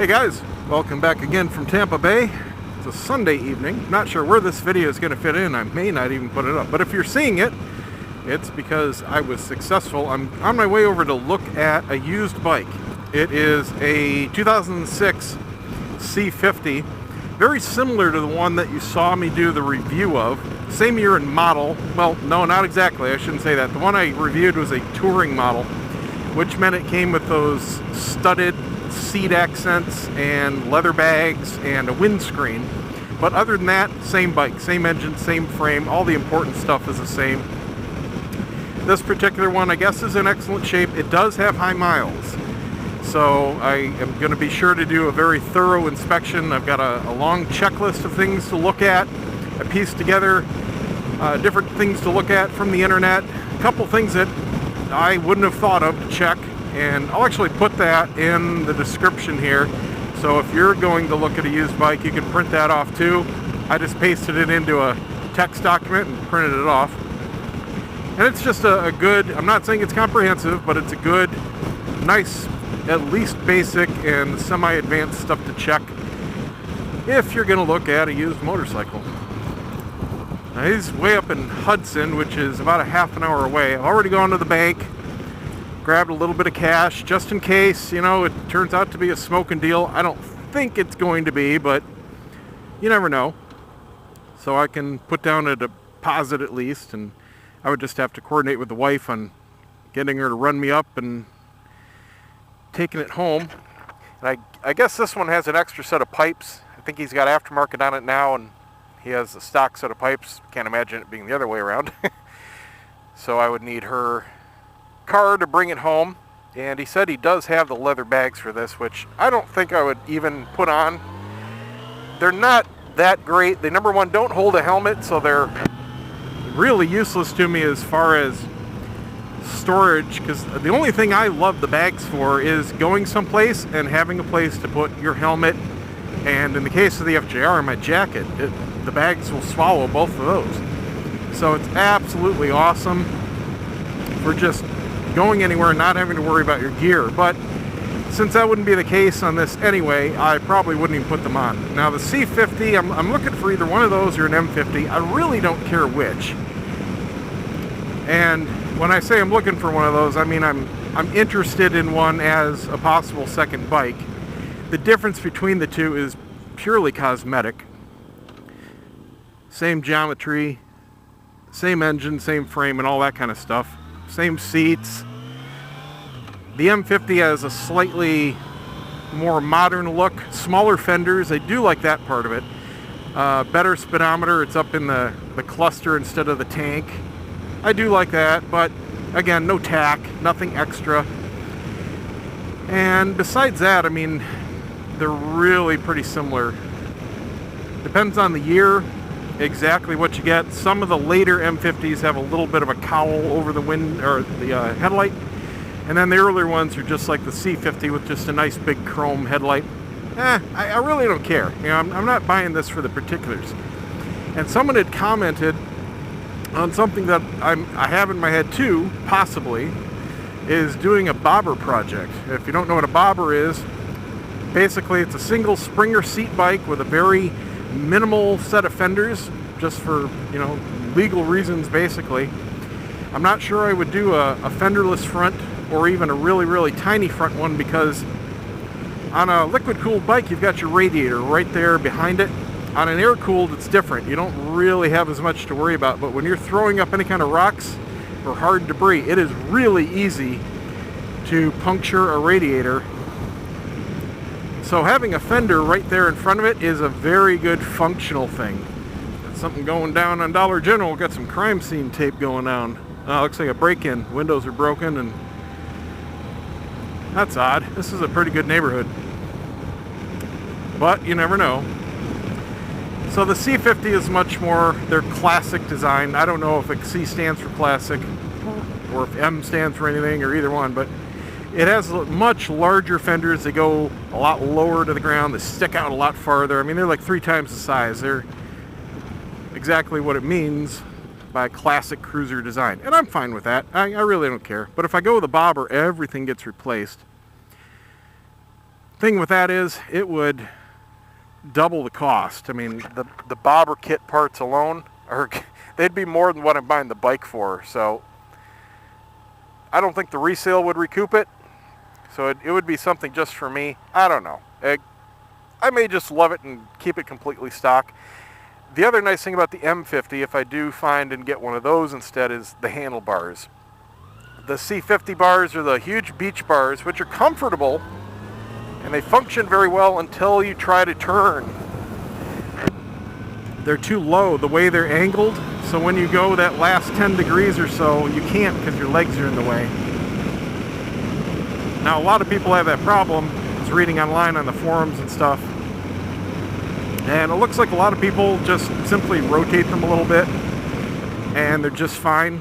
Hey guys, welcome back again from Tampa Bay. It's a Sunday evening. Not sure where this video is going to fit in. I may not even put it up. But if you're seeing it, it's because I was successful. I'm on my way over to look at a used bike. It is a 2006 C50. Very similar to the one that you saw me do the review of. Same year and model. Well, no, not exactly. I shouldn't say that. The one I reviewed was a touring model, which meant it came with those studded seat accents and leather bags and a windscreen. But other than that, same bike, same engine, same frame. All the important stuff is the same. This particular one, I guess, is in excellent shape. It does have high miles, so I am going to be sure to do a very thorough inspection. I've got a long checklist of things to look at. I pieced together different things to look at from the internet. A couple things that I wouldn't have thought of to check, and I'll actually put that in the description here. So if you're going to look at a used bike, you can print that off too. I just pasted it into a text document and printed it off. And it's just a good, I'm not saying it's comprehensive, but it's a good, nice, at least basic and semi-advanced stuff to check if you're going to look at a used motorcycle. Now he's way up in Hudson, which is about a half an hour away. I've already gone to the bank, grabbed a little bit of cash just in case, you know, it turns out to be a smoking deal. I don't think it's going to be, but you never know. So I can put down a deposit at least, and I would just have to coordinate with the wife on getting her to run me up and taking it home. And I guess this one has an extra set of pipes. I think he's got aftermarket on it now, and he has a stock set of pipes. Can't imagine it being the other way around. So I would need her car to bring it home. And he said he does have the leather bags for this, which I don't think I would even put on. They're not that great. They, number one, don't hold a helmet, so they're really useless to me as far as storage, because the only thing I love the bags for is going someplace and having a place to put your helmet, and in the case of the FJR, my jacket, the bags will swallow both of those. So it's absolutely awesome for just going anywhere and not having to worry about your gear. But since that wouldn't be the case on this anyway, I probably wouldn't even put them on. Now the C50, I'm looking for either one of those or an M50. I really don't care which. And when I say I'm looking for one of those, I mean I'm interested in one as a possible second bike. The difference between the two is purely cosmetic. Same geometry, same engine, same frame, and all that kind of stuff. Same seats. The M50 has a slightly more modern look, smaller fenders. I do like that part of it. Better speedometer. It's up in the cluster instead of the tank. I do like that, but again, no tack, nothing extra. And besides that, I mean, they're really pretty similar. Depends on the year exactly what you get. Some of the later M50s have a little bit of a cowl over the wind or the headlight, and then the earlier ones are just like the C50 with just a nice big chrome headlight. I really don't care. You know, I'm not buying this for the particulars. And someone had commented on something that I have in my head too, possibly, is doing a bobber project. If you don't know what a bobber is, basically it's a single Springer seat bike with a very minimal set of fenders, just for, you know, legal reasons basically. I'm not sure I would do a fenderless front or even a really tiny front one, because on a liquid cooled bike you've got your radiator right there behind it. On an air cooled it's different. You don't really have as much to worry about, but when you're throwing up any kind of rocks or hard debris, it is really easy to puncture a radiator. So having a fender right there in front of it is a very good functional thing. Got something going down on Dollar General. Got some crime scene tape going on. Looks like a break-in. Windows are broken, and that's odd. This is a pretty good neighborhood, but you never know. So the C50 is much more their classic design. I don't know if C stands for classic or if M stands for anything, or either one, but it has much larger fenders. They go a lot lower to the ground. They stick out a lot farther. I mean, they're like 3 times the size. They're exactly what it means by classic cruiser design. And I'm fine with that. I really don't care. But if I go with a bobber, everything gets replaced. Thing with that is it would double the cost. I mean, the bobber kit parts alone they'd be more than what I'm buying the bike for. So I don't think the resale would recoup it. So it would be something just for me. I don't know. I may just love it and keep it completely stock. The other nice thing about the M50, if I do find and get one of those instead, is the handlebars. The C50 bars are the huge beach bars, which are comfortable and they function very well until you try to turn. They're too low the way they're angled, so when you go that last 10 degrees or so, you can't because your legs are in the way. Now, a lot of people have that problem. I was reading online on the forums and stuff, and it looks like a lot of people just simply rotate them a little bit and they're just fine.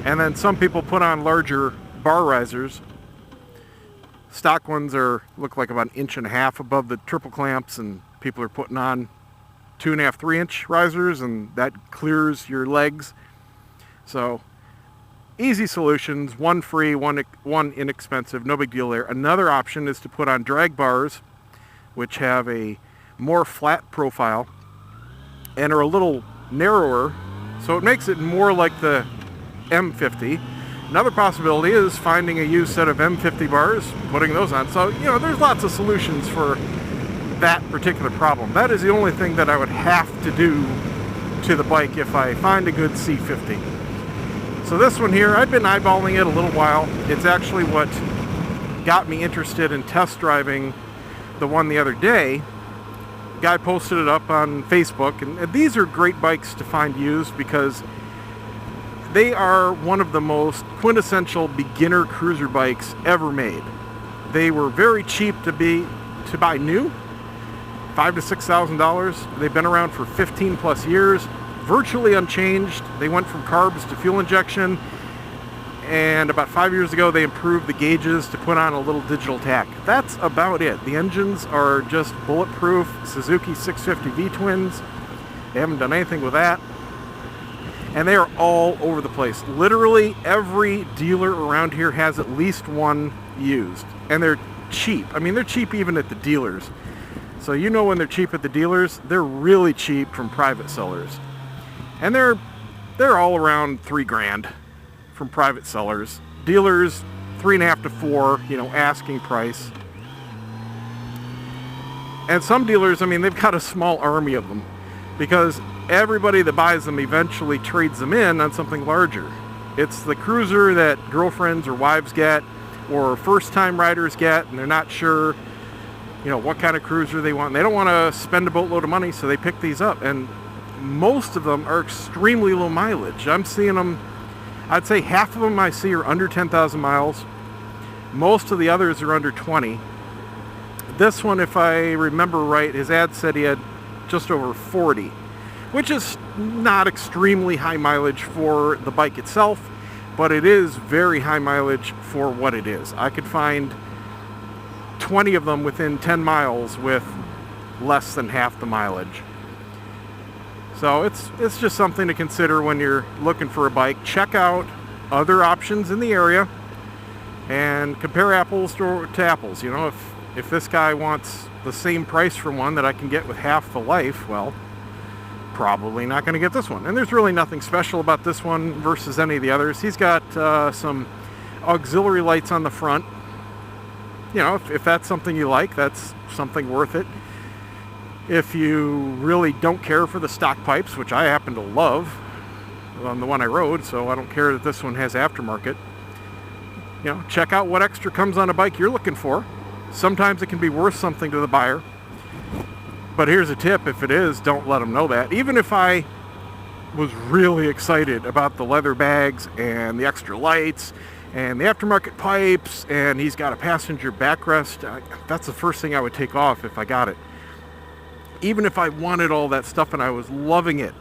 And then some people put on larger bar risers. Stock ones look like about 1.5 inches above the triple clamps, and people are putting on 2.5, 3-inch risers, and that clears your legs. So easy solutions, one free, one inexpensive, no big deal there. Another option is to put on drag bars, which have a more flat profile and are a little narrower, so it makes it more like the M50. Another possibility is finding a used set of M50 bars, putting those on. So, there's lots of solutions for that particular problem. That is the only thing that I would have to do to the bike if I find a good C50. So this one here, I've been eyeballing it a little while. It's actually what got me interested in test driving the one the other day. The guy posted it up on Facebook, and these are great bikes to find used because they are one of the most quintessential beginner cruiser bikes ever made. They were very cheap to buy new, $5,000 to $6,000. They've been around for 15 plus years, virtually unchanged. They went from carbs to fuel injection, and about 5 years ago they improved the gauges to put on a little digital tack. That's about it. The engines are just bulletproof Suzuki 650 V-twins. They haven't done anything with that. And they are all over the place. Literally every dealer around here has at least one used. And they're cheap. I mean, they're cheap even at the dealers. So when they're cheap at the dealers, they're really cheap from private sellers. And they're all around $3,000 from private sellers. Dealers, 3.5 to 4, asking price. And some dealers, they've got a small army of them, because everybody that buys them eventually trades them in on something larger. It's the cruiser that girlfriends or wives get, or first-time riders get, and they're not sure, what kind of cruiser they want. They don't want to spend a boatload of money, so they pick these up. And most of them are extremely low mileage. I'm seeing them, I'd say half of them I see are under 10,000 miles. Most of the others are under 20. This one, if I remember right, his ad said he had just over 40. Which is not extremely high mileage for the bike itself, but it is very high mileage for what it is. I could find 20 of them within 10 miles with less than half the mileage. So it's just something to consider when you're looking for a bike. Check out other options in the area and compare apples to apples. If this guy wants the same price for one that I can get with half the life, well, probably not going to get this one. And there's really nothing special about this one versus any of the others. He's got some auxiliary lights on the front. If that's something you like, that's something worth it. If you really don't care for the stock pipes, which I happen to love on the one I rode, so I don't care that this one has aftermarket. Check out what extra comes on a bike you're looking for. Sometimes it can be worth something to the buyer. But here's a tip, if it is, don't let them know that. Even if I was really excited about the leather bags and the extra lights and the aftermarket pipes, and he's got a passenger backrest, that's the first thing I would take off if I got it. Even if I wanted all that stuff and I was loving it,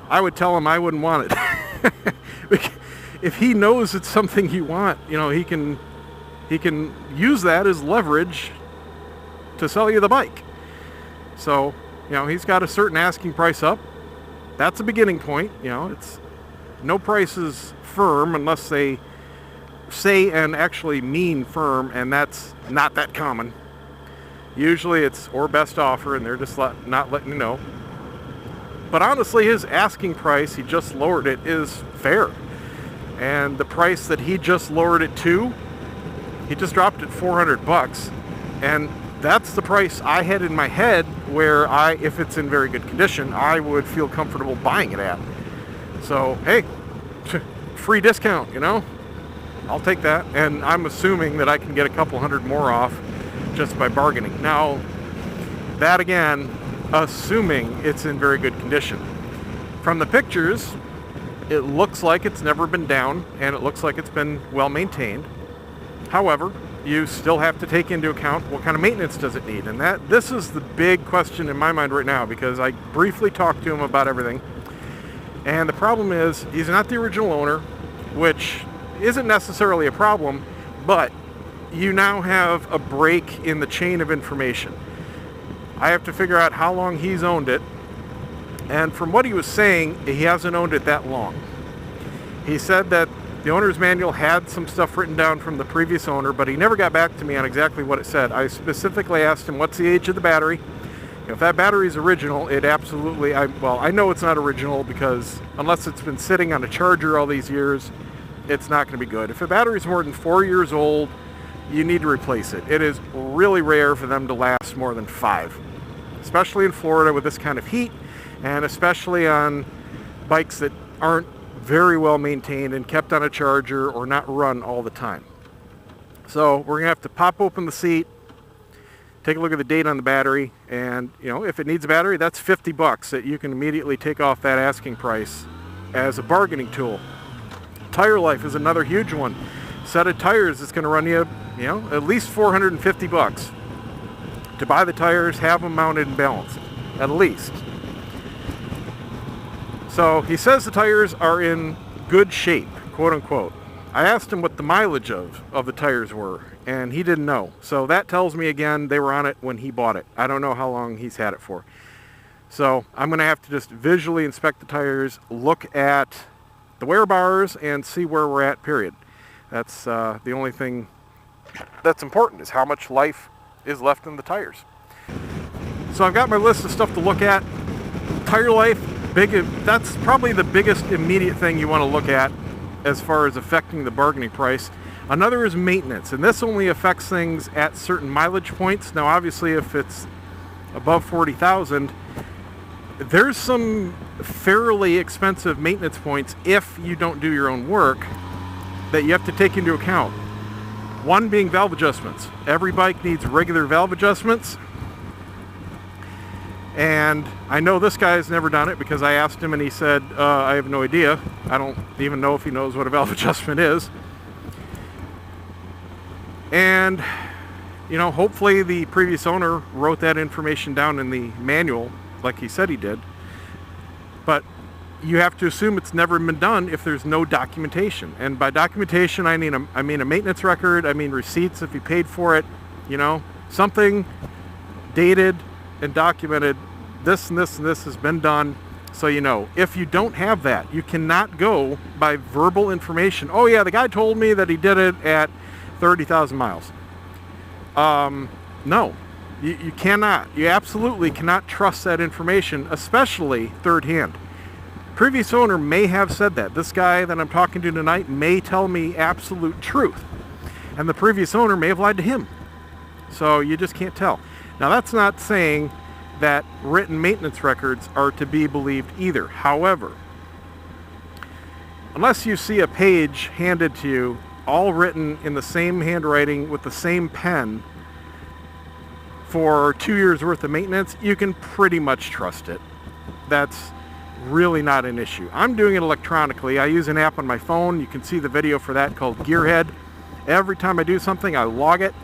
I would tell him I wouldn't want it. If he knows it's something you want, he can use that as leverage to sell you the bike. So, he's got a certain asking price up. That's a beginning point. It's no price is firm unless they say and actually mean firm, and that's not that common. Usually it's or best offer, and they're just not letting you know. But honestly, his asking price, he just lowered it, is fair. And the price that he just lowered it to, he just dropped it $400. And that's the price I had in my head where if it's in very good condition, I would feel comfortable buying it at. So, hey, free discount, you know? I'll take that. And I'm assuming that I can get a couple hundred more off just by bargaining. Now, that again, assuming it's in very good condition. From the pictures, it looks like it's never been down, and it looks like it's been well maintained. However, you still have to take into account what kind of maintenance does it need. And this is the big question in my mind right now, because I briefly talked to him about everything. And the problem is, he's not the original owner, which isn't necessarily a problem, but you now have a break in the chain of information. I have to figure out how long he's owned it. And from what he was saying, he hasn't owned it that long. He said that the owner's manual had some stuff written down from the previous owner, but he never got back to me on exactly what it said. I specifically asked him, what's the age of the battery? If that battery is original, it absolutely, I know it's not original, because unless it's been sitting on a charger all these years, it's not going to be good. If a battery is more than 4 years old, you need to replace it. It is really rare for them to last more than 5, especially in Florida with this kind of heat, and especially on bikes that aren't very well maintained and kept on a charger or not run all the time. So we're going to have to pop open the seat, take a look at the date on the battery, and if it needs a battery, that's $50 that you can immediately take off that asking price as a bargaining tool. Tire life is another huge one. Set of tires is going to run you, at least $450 to buy the tires, have them mounted and balanced, at least. So he says the tires are in good shape, quote unquote. I asked him what the mileage of the tires were, and he didn't know. So that tells me again they were on it when he bought it. I don't know how long he's had it for. So I'm going to have to just visually inspect the tires, look at the wear bars, and see where we're at, period. That's the only thing that's important, is how much life is left in the tires. So I've got my list of stuff to look at. Tire life, that's probably the biggest immediate thing you want to look at as far as affecting the bargaining price. Another is maintenance, and this only affects things at certain mileage points. Now obviously if it's above 40,000, there's some fairly expensive maintenance points if you don't do your own work that you have to take into account. One being valve adjustments. Every bike needs regular valve adjustments. And I know this guy has never done it, because I asked him and he said, I have no idea. I don't even know if he knows what a valve adjustment is. And, hopefully the previous owner wrote that information down in the manual like he said he did. But you have to assume it's never been done if there's no documentation. And by documentation, I mean a maintenance record, I mean receipts if you paid for it, something dated and documented, this and this and this has been done, so if you don't have that, you cannot go by verbal information. Oh yeah, the guy told me that he did it at 30,000 miles. No, you cannot. You absolutely cannot trust that information, especially third hand. Previous owner may have said that. This guy that I'm talking to tonight may tell me absolute truth, and the previous owner may have lied to him. So you just can't tell. Now that's not saying that written maintenance records are to be believed either. However, unless you see a page handed to you, all written in the same handwriting with the same pen for 2 years worth of maintenance, you can pretty much trust it. That's really not an issue. I'm doing it electronically. I use an app on my phone. You can see the video for that called Gearhead. Every time I do something, I log it.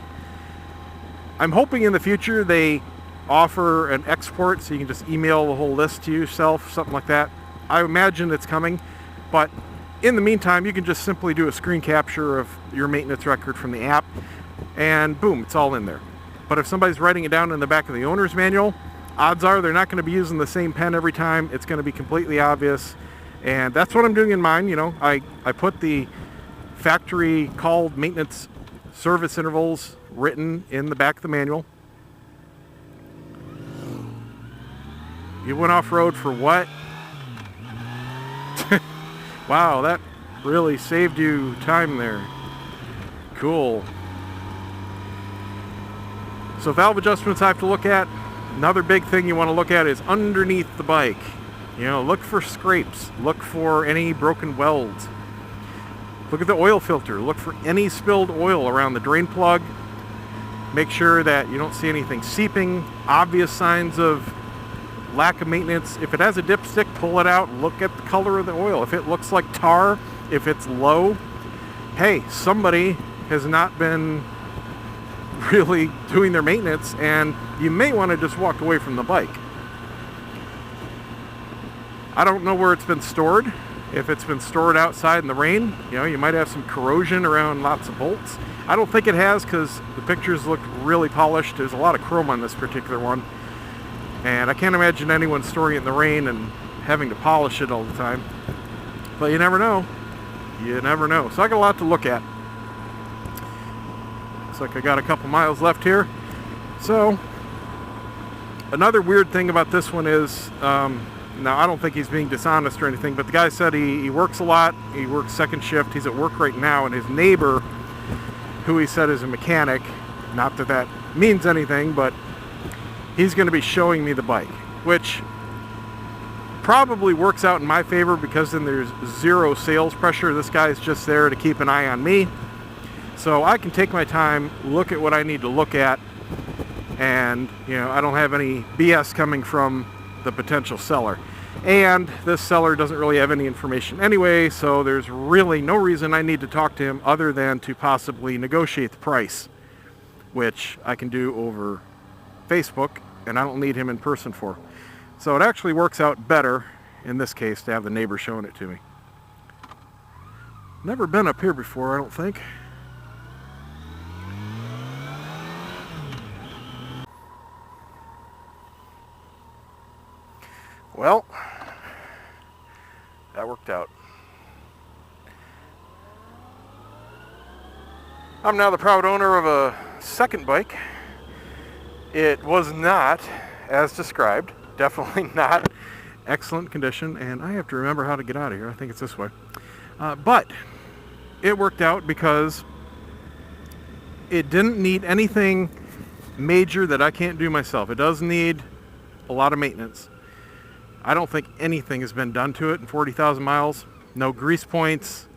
I'm hoping in the future they offer an export so you can just email the whole list to yourself, something like that. I imagine it's coming, but in the meantime, you can just simply do a screen capture of your maintenance record from the app, and boom, it's all in there. But if somebody's writing it down in the back of the owner's manual, odds are they're not going to be using the same pen every time. It's going to be completely obvious, and that's what I'm doing in mine. I put the factory called maintenance service intervals written in the back of the manual. You went off-road for what? Wow, that really saved you time there. Cool. So valve adjustments I have to look at. Another big thing you want to look at is underneath the bike. You know, look for scrapes. Look for any broken welds. Look at the oil filter. Look for any spilled oil around the drain plug. Make sure that you don't see anything seeping. Obvious signs of lack of maintenance. If it has a dipstick, pull it out. Look at the color of the oil. If it looks like tar, if it's low, hey, somebody has not been really doing their maintenance, and you may want to just walk away from the bike. I don't know where it's been stored. If it's been stored outside in the rain, you know, you might have some corrosion around lots of bolts. I don't think it has, because the pictures look really polished. There's a lot of chrome on this particular one, and I can't imagine anyone storing it in the rain and having to polish it all the time. But you never know. You never know. So I got a lot to look at. Looks like I got a couple miles left here. So another weird thing about this one is, now I don't think he's being dishonest or anything, but the guy said he works a lot. He works second shift. He's at work right now, and his neighbor, who he said is a mechanic, not that that means anything, but he's going to be showing me the bike, which probably works out in my favor, because then there's zero sales pressure. This guy's just there to keep an eye on me, so I can take my time, look at what I need to look at, and you know, I don't have any BS coming from the potential seller. And this seller doesn't really have any information anyway, so there's really no reason I need to talk to him other than to possibly negotiate the price, which I can do over Facebook, and I don't need him in person for. So it actually works out better in this case to have the neighbor showing it to me. Never been up here before, I don't think. Well, that worked out. I'm now the proud owner of a second bike. It was not as described. Definitely not excellent condition, and I have to remember how to get out of here. I think it's this way. But it worked out because it didn't need anything major that I can't do myself. It does need a lot of maintenance. I don't think anything has been done to it in 40,000 miles. No grease points,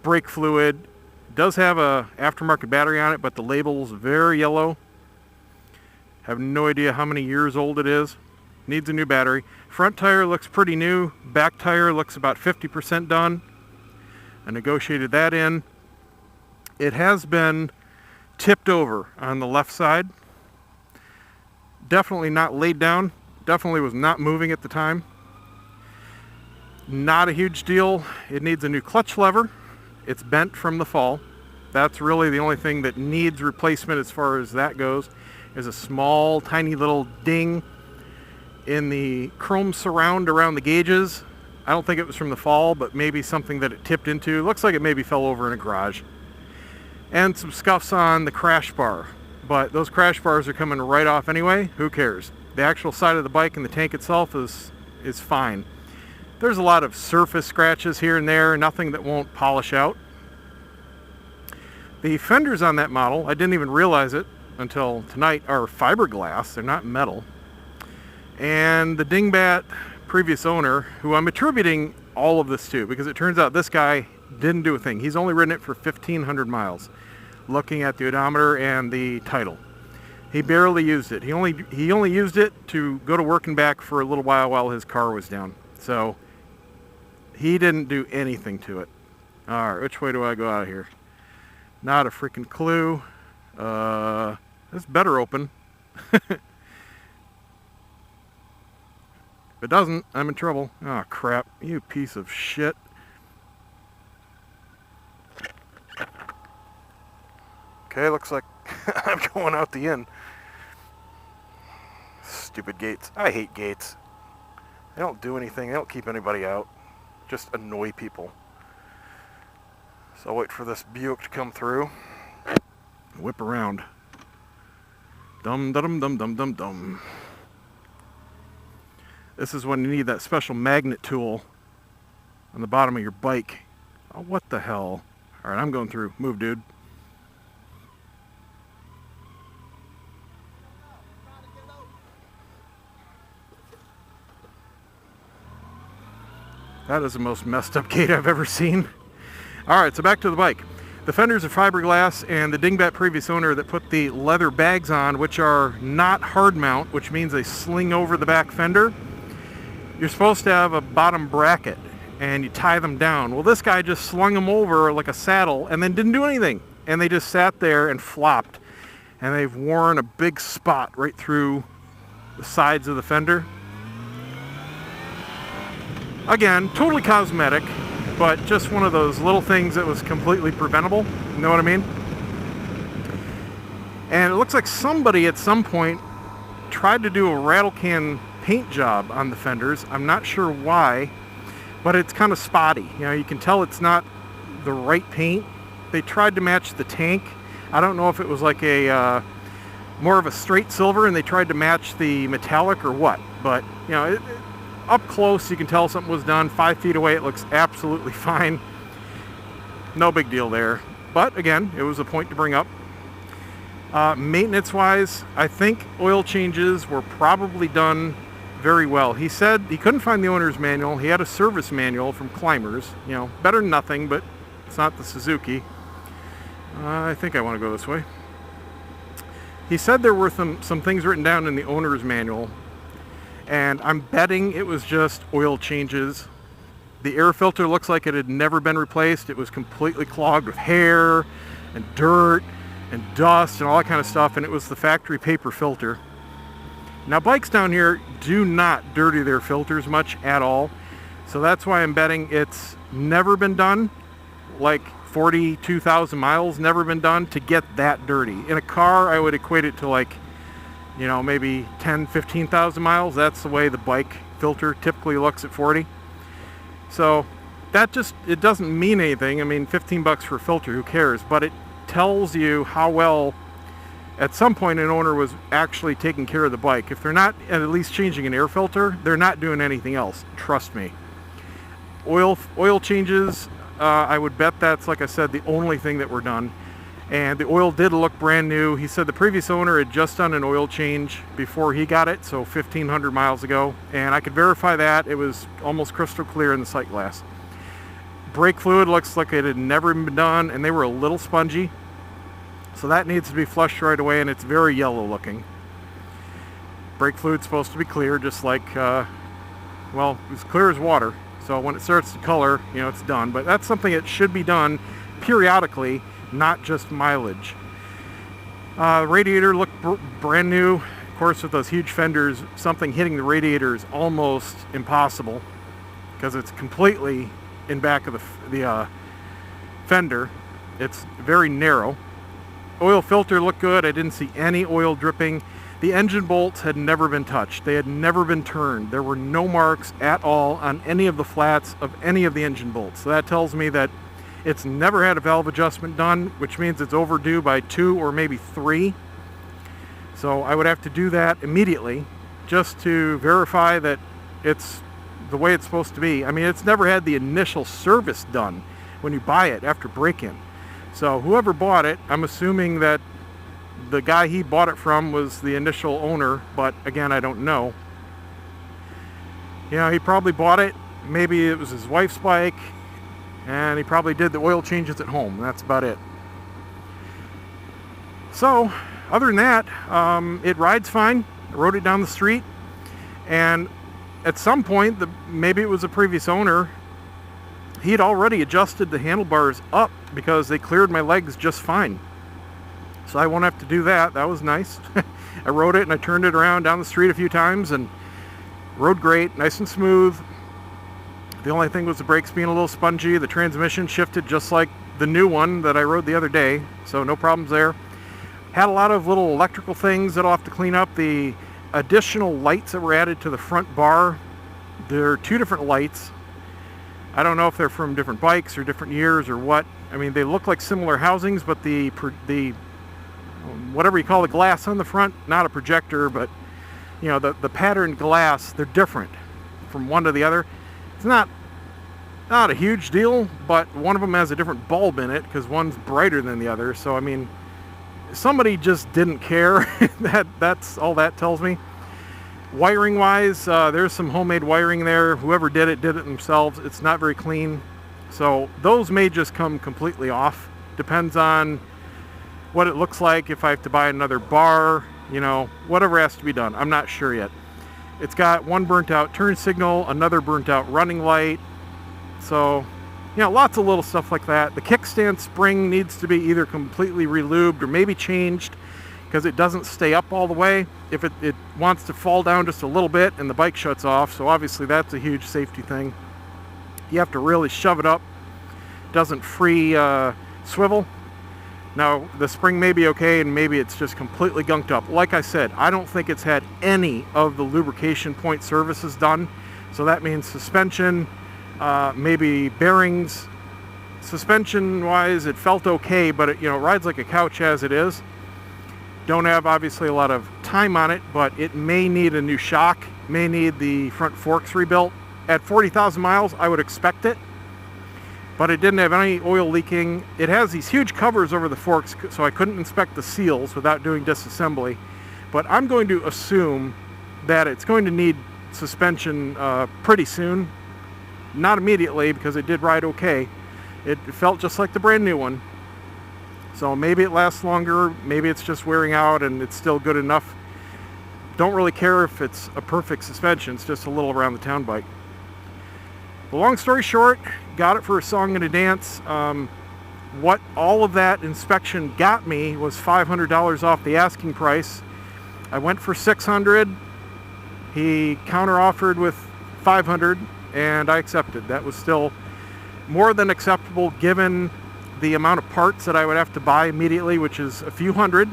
brake fluid. It does have a aftermarket battery on it, but the label's very yellow. Have no idea how many years old it is. Needs a new battery. Front tire looks pretty new. Back tire looks about 50% done. I negotiated that in. It has been tipped over on the left side. Definitely not laid down. Definitely was not moving at the time. Not a huge deal. It needs a new clutch lever. It's bent from the fall. That's really the only thing that needs replacement as far as that goes. There's a small, tiny little ding in the chrome surround around the gauges. I don't think it was from the fall, but maybe something that it tipped into. Looks like it maybe fell over in a garage. And some scuffs on the crash bar. But those crash bars are coming right off anyway. Who cares? The actual side of the bike and the tank itself is fine. There's a lot of surface scratches here and there, nothing that won't polish out. The fenders on that model, I didn't even realize it until tonight, are fiberglass. They're not metal. And the dingbat previous owner, who I'm attributing all of this to, because it turns out this guy didn't do a thing. He's only ridden it for 1,500 miles, looking at the odometer and the title. He barely used it. He only used it to go to work and back for a little while his car was down. So he didn't do anything to it. All right, which way do I go out of here? Not a freaking clue. This better open. If it doesn't, I'm in trouble. Oh crap, you piece of shit. Okay, looks like I'm going out the inn. Stupid gates. I hate gates. They don't do anything. They don't keep anybody out. Just annoy people. So I'll wait for this Buick to come through. Whip around. Dum dum dum dum dum dum. This is when you need that special magnet tool on the bottom of your bike. Oh, what the hell? All right, I'm going through. Move, dude. That is the most messed up gate I've ever seen. All right, so back to the bike. The fenders are fiberglass, and the dingbat previous owner that put the leather bags on, which are not hard mount, which means they sling over the back fender. You're supposed to have a bottom bracket, and you tie them down. Well, this guy just slung them over like a saddle and then didn't do anything. And they just sat there and flopped. And they've worn a big spot right through the sides of the fender. Again, totally cosmetic, but just one of those little things that was completely preventable. You know what I mean? And it looks like somebody at some point tried to do a rattle can paint job on the fenders. I'm not sure why, but it's kind of spotty. You know, you can tell it's not the right paint. They tried to match the tank. I don't know if it was like a more of a straight silver and they tried to match the metallic or what, but you know, up close you can tell something was done. 5 feet away it looks absolutely fine. No big deal there, but again, it was a point to bring up. Maintenance wise, I think oil changes were probably done very well. He said he couldn't find the owner's manual. He had a service manual from Climbers, you know, better than nothing, but it's not the Suzuki. I think I want to go this way. He said there were some things written down in the owner's manual, and I'm betting it was just oil changes. The air filter looks like it had never been replaced. It was completely clogged with hair and dirt and dust and all that kind of stuff, and it was the factory paper filter. Now, bikes down here do not dirty their filters much at all, so that's why I'm betting it's never been done, like 42,000 miles, never been done to get that dirty. In a car, I would equate it to like, you know, maybe 10, 15,000 miles. That's the way the bike filter typically looks at 40. So that just, it doesn't mean anything. I mean, 15 bucks for a filter, who cares? But it tells you how well at some point an owner was actually taking care of the bike. If they're not at least changing an air filter, they're not doing anything else. Trust me. Oil changes, I would bet that's, like I said, the only thing that were done. And the oil did look brand new. He said the previous owner had just done an oil change before he got it, so 1,500 miles ago. And I could verify that. It was almost crystal clear in the sight glass. Brake fluid looks like it had never been done, and they were a little spongy. So that needs to be flushed right away, and it's very yellow looking. Brake fluid's supposed to be clear, just like, well, it's clear as water. So when it starts to color, you know, it's done. But that's something that should be done periodically, not just mileage. Radiator looked brand new. Of course, with those huge fenders, something hitting the radiator is almost impossible because it's completely in back of the fender. It's very narrow. Oil filter looked good. I didn't see any oil dripping. The engine bolts had never been touched. They had never been turned. There were no marks at all on any of the flats of any of the engine bolts. So that tells me that it's never had a valve adjustment done, which means it's overdue by 2 or maybe 3. So I would have to do that immediately just to verify that it's the way it's supposed to be. I mean, it's never had the initial service done when you buy it after break-in. So whoever bought it, I'm assuming that the guy he bought it from was the initial owner, but again, I don't know. You know, he probably bought it, maybe it was his wife's bike, and he probably did the oil changes at home. That's about it. So, other than that, it rides fine. I rode it down the street, and at some point, maybe it was the previous owner, he had already adjusted the handlebars up because they cleared my legs just fine. So I won't have to do that. That was nice. I rode it and I turned it around down the street a few times and rode great, nice and smooth. The only thing was the brakes being a little spongy. The transmission shifted just like the new one that I rode the other day, so no problems there. Had a lot of little electrical things that I'll have to clean up. The additional lights that were added to the front bar, there are 2 different lights. I don't know if they're from different bikes or different years or what. I mean, they look like similar housings, but the whatever you call the glass on the front, not a projector, but you know, the patterned glass, they're different from one to the other. It's not a huge deal, but one of them has a different bulb in it because one's brighter than the other. So I mean, somebody just didn't care. That's all that tells me. Wiring wise, there's some homemade wiring there. Whoever did it themselves. It's not very clean. So those may just come completely off. Depends on what it looks like, if I have to buy another bar, you know, whatever has to be done. I'm not sure yet. It's got one burnt out turn signal, another burnt out running light. So, you know, lots of little stuff like that. The kickstand spring needs to be either completely relubed or maybe changed because it doesn't stay up all the way. If it wants to fall down just a little bit and the bike shuts off, so obviously that's a huge safety thing. You have to really shove it up. It doesn't free swivel. Now, the spring may be okay and maybe it's just completely gunked up. Like I said, I don't think it's had any of the lubrication point services done. So that means suspension, maybe bearings. Suspension wise, it felt okay, but it, you know, rides like a couch as it is. Don't have obviously a lot of time on it, but it may need a new shock, may need the front forks rebuilt. At 40,000 miles, I would expect it, but it didn't have any oil leaking. It has these huge covers over the forks, so I couldn't inspect the seals without doing disassembly, but I'm going to assume that it's going to need suspension pretty soon. Not immediately, because it did ride okay. It felt just like the brand new one. So maybe it lasts longer, maybe it's just wearing out and it's still good enough. Don't really care if it's a perfect suspension, it's just a little around the town bike. The long story short, got it for a song and a dance. What all of that inspection got me was $500 off the asking price. I went for $600. He counter offered with $500 and I accepted. That was still more than acceptable given the amount of parts that I would have to buy immediately, which is a few hundred.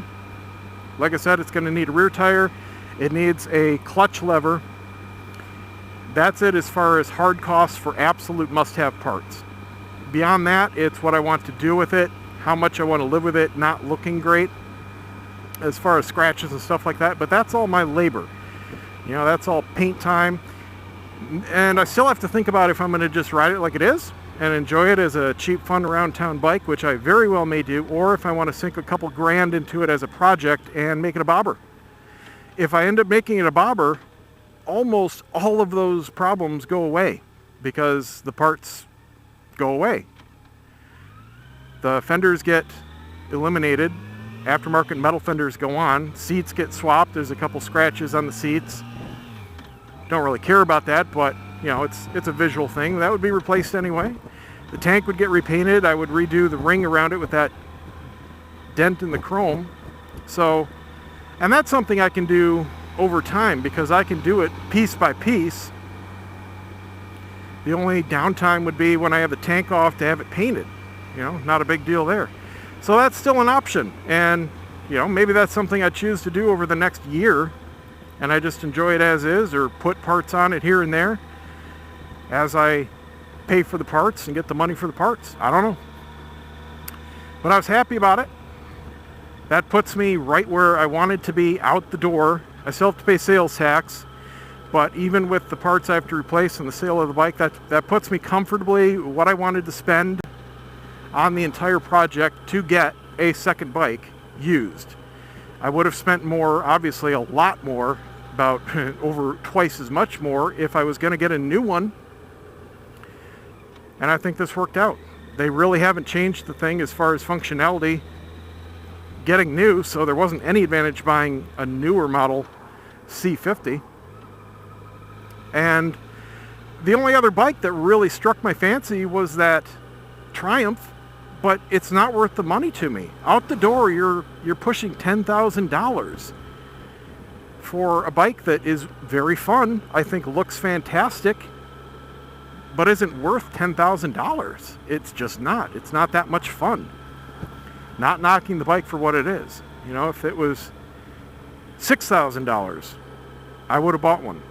Like I said, it's going to need a rear tire. It needs a clutch lever. That's it as far as hard costs for absolute must-have parts. Beyond that, it's what I want to do with it, how much I want to live with it not looking great as far as scratches and stuff like that, but that's all my labor. You know, that's all paint time. And I still have to think about if I'm going to just ride it like it is and enjoy it as a cheap, fun around town bike, which I very well may do, or if I want to sink a couple grand into it as a project and make it a bobber. If I end up making it a bobber, almost all of those problems go away because the parts go away. The fenders get eliminated, aftermarket metal fenders go on, seats get swapped, there's a couple scratches on the seats. Don't really care about that, but you know, it's a visual thing. That would be replaced anyway. The tank would get repainted. I would redo the ring around it with that dent in the chrome. So, and that's something I can do over time because I can do it piece by piece. The only downtime would be when I have the tank off to have it painted. You know, not a big deal there. So that's still an option. And, you know, maybe that's something I choose to do over the next year and I just enjoy it as is or put parts on it here and there as I pay for the parts and get the money for the parts. I don't know. But I was happy about it. That puts me right where I wanted to be out the door. I still have to pay sales tax, but even with the parts I have to replace and the sale of the bike, that puts me comfortably what I wanted to spend on the entire project to get a second bike used. I would have spent more, obviously a lot more, about over twice as much more if I was going to get a new one. And I think this worked out. They really haven't changed the thing as far as functionality getting new, so there wasn't any advantage buying a newer model C50. And the only other bike that really struck my fancy was that Triumph, but it's not worth the money to me. Out the door, you're pushing $10,000 for a bike that is very fun, I think looks fantastic, but isn't worth $10,000. It's just not. It's not that much fun. Not knocking the bike for what it is. You know, if it was $6,000, I would have bought one.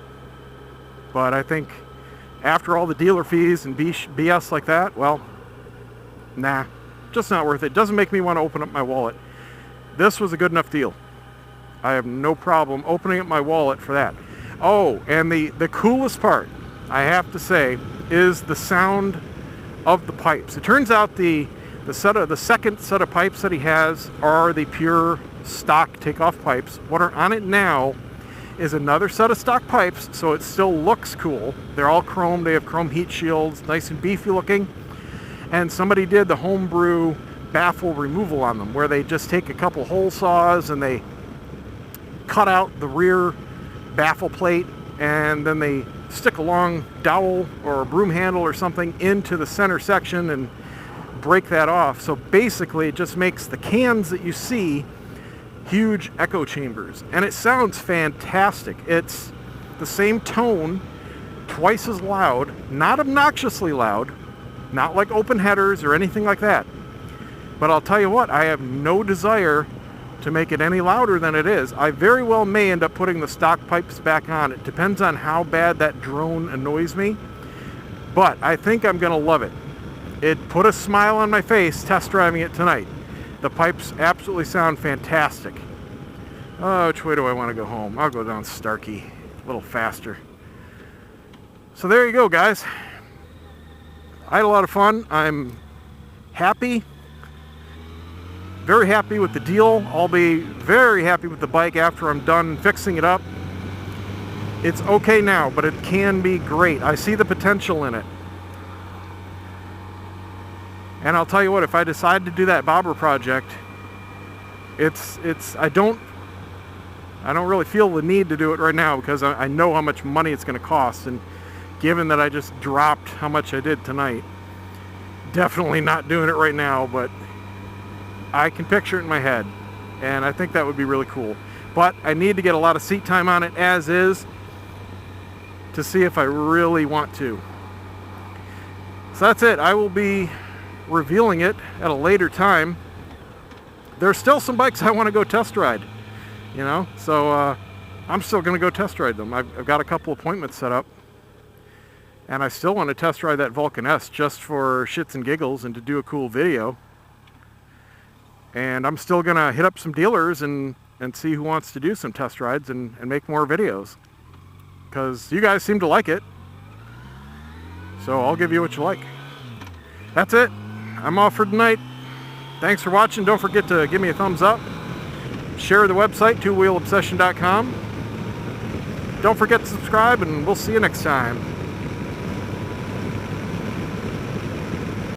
But I think after all the dealer fees and BS like that, well, nah, just not worth it. Doesn't make me want to open up my wallet. This was a good enough deal. I have no problem opening up my wallet for that. Oh, and the coolest part, I have to say, is the sound of the pipes. It turns out the second set of pipes that he has are the pure stock takeoff pipes. What are on it now is another set of stock pipes, so it still looks cool. They're all chrome. They have chrome heat shields, nice and beefy looking. And somebody did the homebrew baffle removal on them, where they just take a couple hole saws and they cut out the rear baffle plate, and then they stick a long dowel or a broom handle or something into the center section and break that off. So basically it just makes the cans that you see huge echo chambers, and it sounds fantastic. It's the same tone, twice as loud, not obnoxiously loud, not like open headers or anything like that. But I'll tell you what, I have no desire to make it any louder than it is. I very well may end up putting the stock pipes back on. It depends on how bad that drone annoys me, but I think I'm gonna love it. It put a smile on my face test driving it tonight. The pipes absolutely sound fantastic. Oh, which way do I want to go home? I'll go down Starkey, a little faster. So there you go, guys. I had a lot of fun. I'm happy. Very happy with the deal. I'll be very happy with the bike after I'm done fixing it up. It's okay now, but it can be great. I see the potential in it. And I'll tell you what, if I decide to do that bobber project, I don't really feel the need to do it right now, because I know how much money it's going to cost, and given that I just dropped how much I did tonight, definitely not doing it right now, but I can picture it in my head, and I think that would be really cool. But I need to get a lot of seat time on it as is to see if I really want to. So that's it. I will be revealing it at a later time. There's still some bikes I want to go test ride, you know, so I'm still going to go test ride them. I've got a couple appointments set up, and I still want to test ride that Vulcan S just for shits and giggles and to do a cool video. And I'm still going to hit up some dealers and see who wants to do some test rides and make more videos, because you guys seem to like it, so I'll give you what you like. That's it. I'm off for tonight. Thanks for watching. Don't forget to give me a thumbs up. Share the website, TwoWheelObsession.com. Don't forget to subscribe, and we'll see you next time.